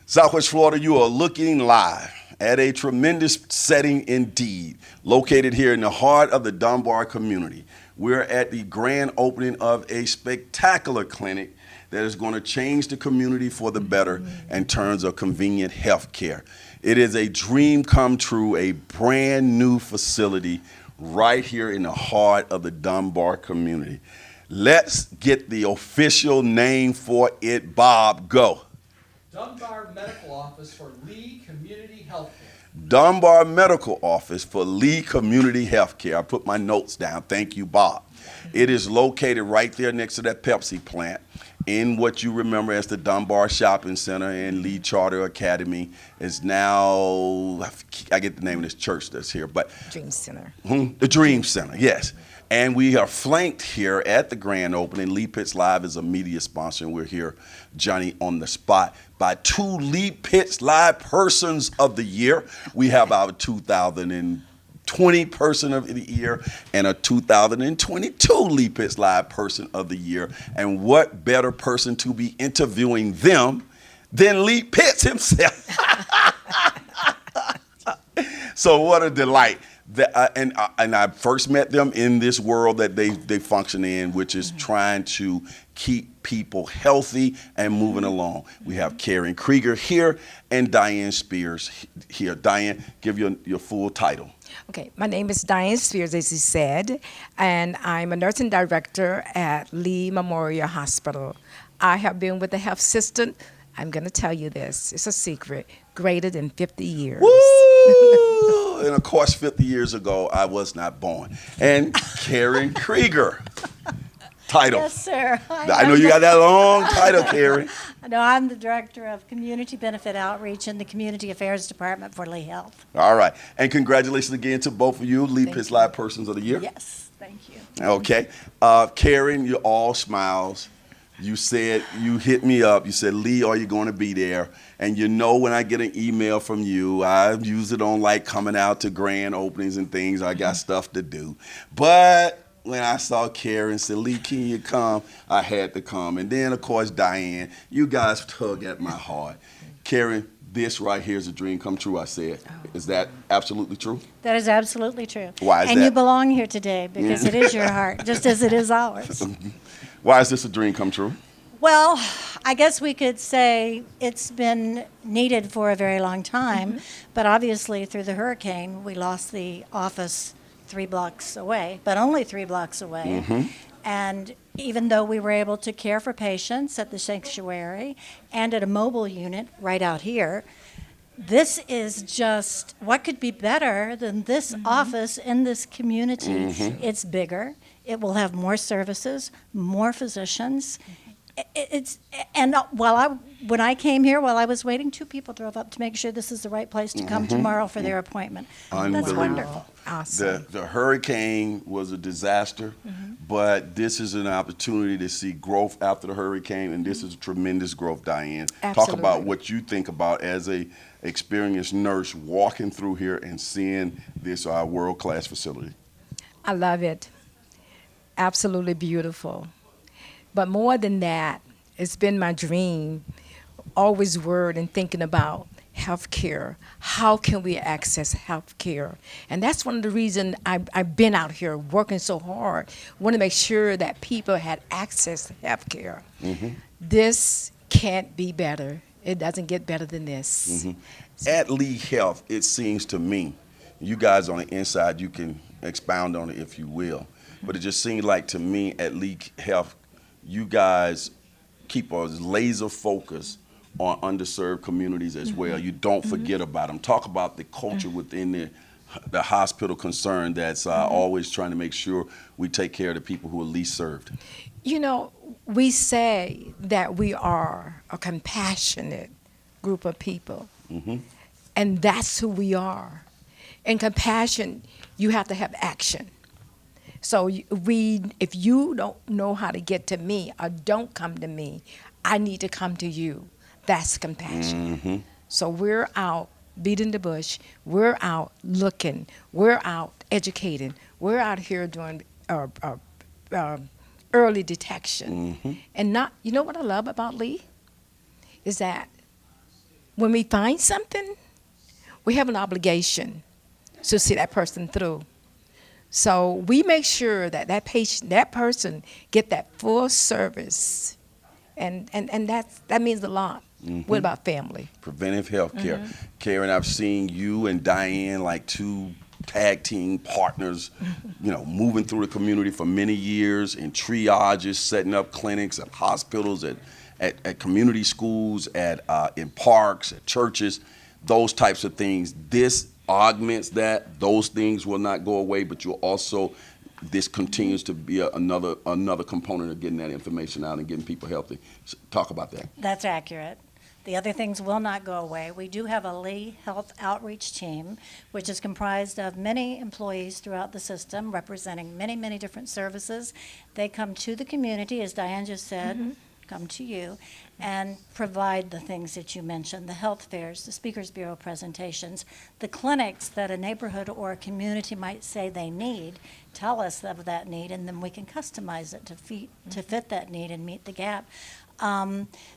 Southwest Florida, you are looking live at a tremendous setting indeed, located here in the heart of the Dunbar community. We're at the grand opening of a spectacular clinic that is going to change the community for the better in terms of convenient health care. It is a dream come true, a brand new facility right here in the heart of the Dunbar community. Let's get the official name for it, Bob. Go. Dunbar Medical Office for Lee Community Healthcare. Dunbar Medical Office for Lee Community Healthcare. I put my notes down. Thank you, Bob. It is located right there next to that Pepsi plant in what you remember as the Dunbar Shopping Center and Lee Charter Academy. Is now, I get the name of this church that's here, but Dream Center. The Dream Center, yes. And we are flanked here at the grand opening. Lee Pitts Live is a media sponsor, and we're here, Johnny, on the spot, by two Lee Pitts Live Persons of the Year. We have our 2020 Person of the Year and a 2022 Lee Pitts Live Person of the Year. And what better person to be interviewing them than Lee Pitts himself? So what a delight. And I first met them in this world that they function in, which is trying to keep people healthy and moving along. We have Krieger here and Diane Spears here. Diane, give your full title. Okay, my name is Diane Spears, as you said, and I'm a nursing director at Lee Memorial Hospital. I have been with the health system, I'm going to tell you this, it's a secret, greater than 50 years. Woo! And of course, 50 years ago, I was not born. And Karen Krieger. Title. Yes, sir. I know you got that long title, Karen. No, I'm the Director of Community Benefit Outreach in the Community Affairs Department for Lee Health. All right. And congratulations again to both of you, Lee Pitts Live Persons of the Year. Yes, thank you. Okay. Karen, you're all smiles. You said, you hit me up. You said, Lee, are you going to be there? And you know when I get an email from you, I use it on like coming out to grand openings and things. I got stuff to do. But when I saw Karen said, Lee, can you come? I had to come. And then, of course, Diane, you guys tug at my heart. Karen, this right here is a dream come true, I said. Is that absolutely true? That is absolutely true. Why is and that? you belong here today because it is your heart, just as it is ours. Why is this a dream come true? Well, I guess we could say it's been needed for a very long time, but obviously through the hurricane, we lost the office 3 blocks away, but only 3 blocks away. And even though we were able to care for patients at the sanctuary and at a mobile unit right out here, this is just, what could be better than this office in this community? It's bigger. It will have more services, more physicians. When I came here, while I was waiting, 2 people drove up to make sure this is the right place to come tomorrow for their appointment. That's wonderful. Awesome. The hurricane was a disaster, but this is an opportunity to see growth after the hurricane, and this is tremendous growth, Diane. Absolutely. Talk about what you think about as a experienced nurse walking through here and seeing this world-class facility. I love it. Absolutely beautiful. But more than that, it's been my dream, always worried and thinking about health care. How can we access health care? And that's one of the reasons I've been out here working so hard. Want to make sure that people had access to health care. This can't be better. It doesn't get better than this. At Lee Health, it seems to me, you guys on the inside, you can expound on it if you will, but it just seems like to me at Lee Health, you guys keep a laser focus on underserved communities as well. You don't forget about them. Talk about the culture within the hospital concern that's always trying to make sure we take care of the people who are least served. You know, we say that we are a compassionate group of people, and that's who we are. In compassion, you have to have action. So if you don't know how to get to me or don't come to me, I need to come to you. That's compassion. So we're out beating the bush. We're out looking. We're out educating. We're out here doing early detection. And you know what I love about Lee? Is that when we find something, we have an obligation to see that person through. So we make sure that that patient, that person, get that full service, and that means a lot. What about family? Preventive health care. Karen, I've seen you and Diane like two tag team partners, moving through the community for many years in triages, setting up clinics at hospitals, at community schools, in parks, at churches, those types of things. This augments that. Those things will not go away, but this continues to be another component of getting that information out and getting people healthy. So talk about that. That's accurate. The other things will not go away. We do have a Lee Health Outreach Team, which is comprised of many employees throughout the system, representing many, many different services. They come to the community, as Diane just said, come to you, and provide the things that you mentioned, the health fairs, the Speakers Bureau presentations, the clinics that a neighborhood or a community might say they need, tell us of that need, and then we can customize it to fit that need and meet the gap.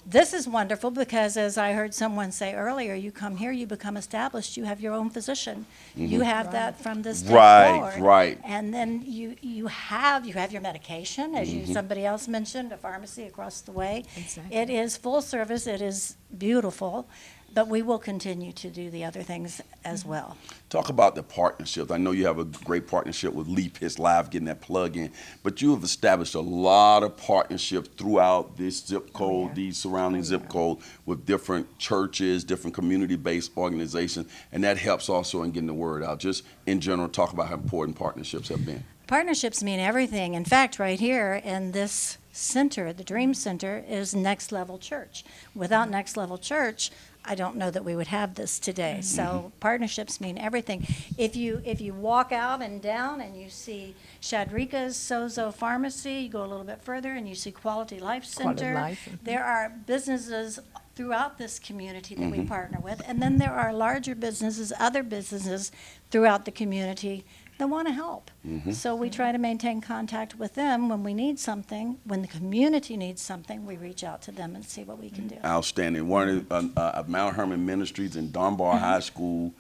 This is wonderful because, as I heard someone say earlier, you come here, you become established, you have your own physician. You have that from this day forward. Right. And then you have your medication, as somebody else mentioned, a pharmacy across the way. Exactly. It is full service, it is beautiful, but we will continue to do the other things as well. Talk about the partnerships. I know you have a great partnership with Leap His Live, getting that plug in, but you have established a lot of partnerships throughout this zip code, these surrounding zip codes, with different churches, different community-based organizations, and that helps also in getting the word out. Just in general, talk about how important partnerships have been. Partnerships mean everything. In fact, right here in this center, the Dream Center, is Next Level Church. Without Next Level Church, I don't know that we would have this today. So partnerships mean everything. If you walk out and down and you see Shadrika's Sozo Pharmacy, you go a little bit further and you see Quality Life Center. Quality Life. There are businesses throughout this community that we partner with. And then there are larger businesses, other businesses throughout the community that want to help. So we try to maintain contact with them when we need something. When the community needs something, we reach out to them and see what we can do. Outstanding. One of Mount Hermon Ministries and Dunbar High School.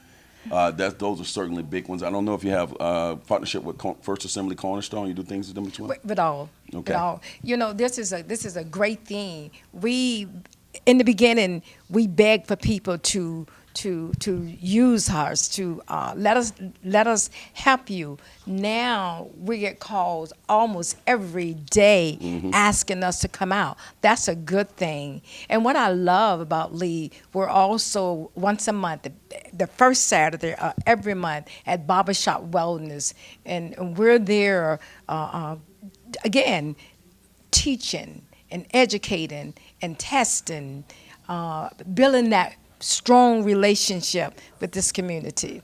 Those are certainly big ones. I don't know if you have partnership with First Assembly Cornerstone. You do things with them as well? With all. Okay. With all. This is a great thing. In the beginning, we begged for people to use ours, to let us help you. Now we get calls almost every day asking us to come out. That's a good thing. And what I love about Lee, we're also once a month, the first Saturday every month at Barbershop Wellness, and we're there again, teaching and educating and testing, building that strong relationship with this community.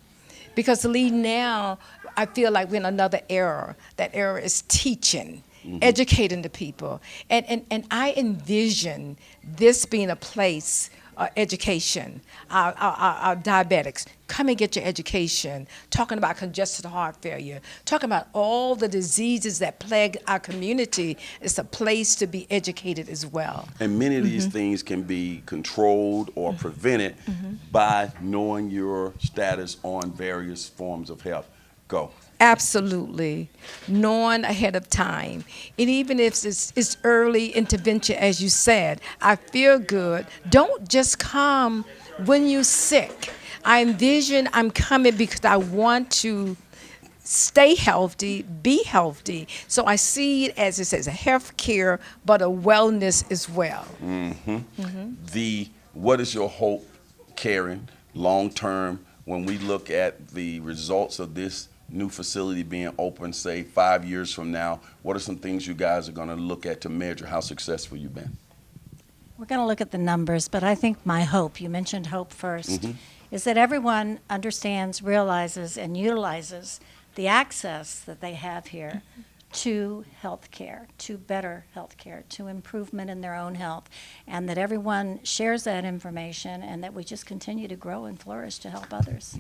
Because Lee, now I feel like we're in another era. That era is teaching, educating the people. And I envision this being a place, education. Our diabetics, come and get your education. Talking about congestive heart failure. Talking about all the diseases that plague our community. It's a place to be educated as well. And many of these things can be controlled or prevented by knowing your status on various forms of health. Go. Absolutely. Knowing ahead of time. And even if it's early intervention, as you said, I feel good. Don't just come when you're sick. I envision I'm coming because I want to stay healthy, be healthy. So I see it as a health care, but a wellness as well. What is your hope, Karen, long term, when we look at the results of this new facility being open, say 5 years from now? What are some things you guys are going to look at to measure how successful you've been? We're going to look at the numbers, but I think my hope, you mentioned hope first, is that everyone understands, realizes, and utilizes the access that they have here to health care, to better health care, to improvement in their own health, and that everyone shares that information and that we just continue to grow and flourish to help others.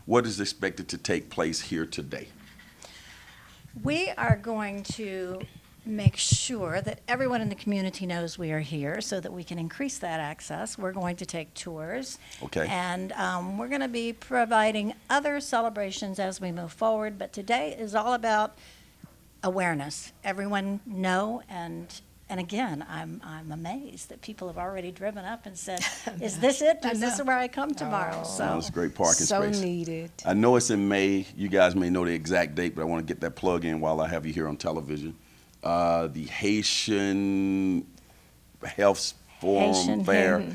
What is expected to take place here today? We are going to make sure that everyone in the community knows we are here so that we can increase that access. We're going to take tours. Okay. And we're going to be providing other celebrations as we move forward. But today is all about awareness. Everyone know, and again, I'm amazed that people have already driven up and said, "Is this it? Is this where I come tomorrow?" Oh, that's a great parking So space. needed. I know it's in May. You guys may know the exact date, but I want to get that plug in while I have you here on television. The Haitian Health Forum Haitian Fair.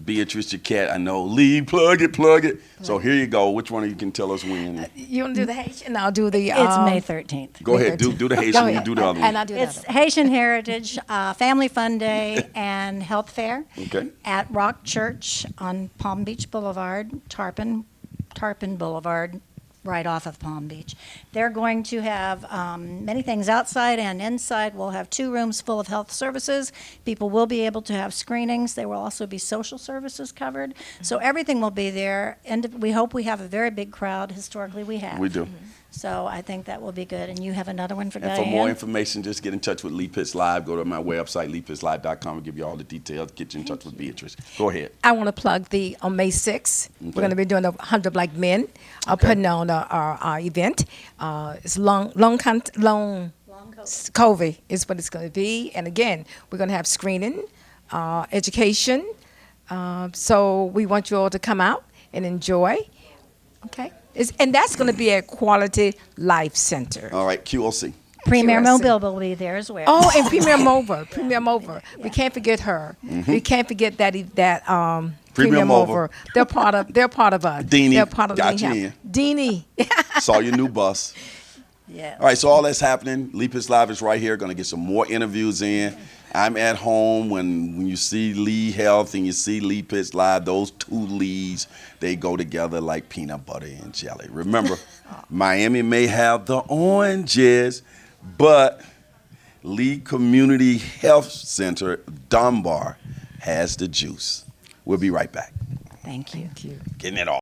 Beatrice Jaquette, I know. Lee, plug it. So here you go. Which one of you can tell us when? You want to do the Haitian? I'll do the. It's May 13th. Go ahead. Do the Haitian. Go You ahead. do the other And one. I'll do the It's other. Haitian Heritage Family Fun Day and Health Fair Okay. at Rock Church on Palm Beach Boulevard, Tarpon Boulevard, right off of Palm Beach. They're going to have many things outside and inside. We'll have 2 rooms full of health services. People will be able to have screenings. There will also be social services covered. So everything will be there. And we hope we have a very big crowd. Historically, we have. We do. So I think that will be good. And you have another one for And Diane? for more information, just get in touch with Lee Pitts Live. Go to my website, leepittslive.com, and give you all the details. Get you in touch with Beatrice. Go ahead. I want to plug on May 6th. Okay. We're going to be doing the 100 Black Men, putting on our event. It's long COVID is what it's going to be. And again, we're going to have screening, education. So we want you all to come out and enjoy. Okay. And that's going to be at Quality Life Center. All right, QOC. Premier QSC. Mobile will be there as well. Oh, and Premier Mover. We can't forget her. We can't forget that Premier Mover. They're part of us. Deanie, They're part of got Lee you Health. Deanie. Saw your new bus. Yeah. All right, so all that's happening. Lee Pitts Live is right here. Going to get some more interviews in. I'm at home. When you see Lee Health and you see Lee Pitts Live, those 2 Lees, they go together like peanut butter and jelly. Remember, Miami may have the oranges, but Lee Community Health Center, Dunbar, has the juice. We'll be right back. Thank you. Getting it all.